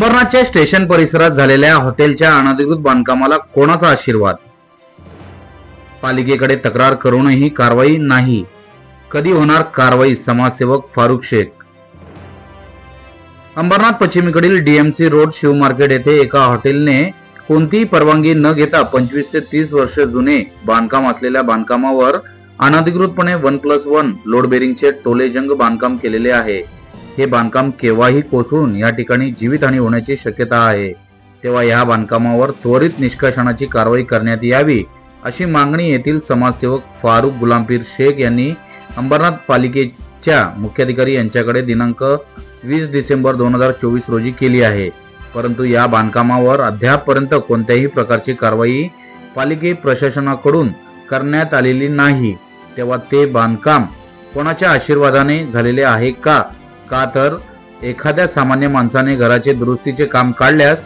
अंबरनाथच्या station परिसरात झालेल्या हॉटेलच्या अनधिकृत बांधकामाला कोणाचा आशीर्वाद? पालिकेकडे तक्रार करूनही कारवाई नाही. कधी होणार कारवाई? समाजसेवक फारुख शेख. अंबरनाथ पश्चिमेकडील डीएमसी रोड शिव मार्केट येथे एका हॉटेलने कोणतीही परवानगी न घेता 25 ते 30 वर्ष जुने बांधकाम असलेल्या बांधकामावर अनधिकृतपणे 1+1 लोड बेरिंगचे टोलेजंग बांधकाम केलेले आहे. हे बांधकाम केव्हाही कोसळून या ठिकाणी जीवितहानी होण्याची शक्यता आहे. तेव्हा या बांधकामावर त्वरित निष्कर्षणाची कारवाई करण्यात यावी अशी मागणी येथील समाजसेवक फारुख गुलामपीर शेख यांनी अंबरनाथ पालिकेच्या मुख्याधिकारी यांच्याकडे दिनांक 20 डिसेंबर 2024 रोजी केली आहे. परंतु या बांधकामावर अद्यापपर्यंत कोणत्याही प्रकारची कारवाई पालिके प्रशासनाकडून करण्यात आलेली नाही. तेव्हा ते बांधकाम कोणाच्या आशीर्वादाने झालेले आहे का? का तर एखाद्या सामान्य माणसाने घराचे दुरुस्तीचे काम काढल्यास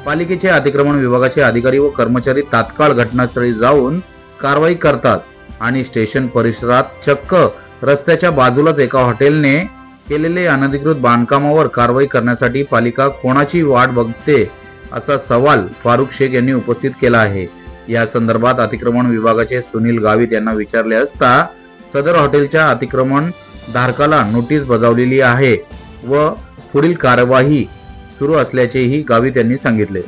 पालिकेचे अतिक्रमण विभागाचे अधिकारी व कर्मचारी तात्काळ घटनास्थळी जाऊन कारवाई करतात आणि स्टेशन परिसरात चक्क रस्त्याच्या बाजूलाच एका हॉटेलने केलेले अनधिकृत बांधकामावर कारवाई करण्यासाठी पालिका कोणाची वाट बघते असा सवाल फारुख शेख यांनी उपस्थित केला आहे. या संदर्भात अतिक्रमण विभागाचे सुनील गावित यांना विचारले असता सदर हॉटेलच्या अतिक्रमण धारकाला नोटीस बजावलेली आहे व पुढील कार्यवाही सुरू असल्याचेही गावित यांनी सांगितले.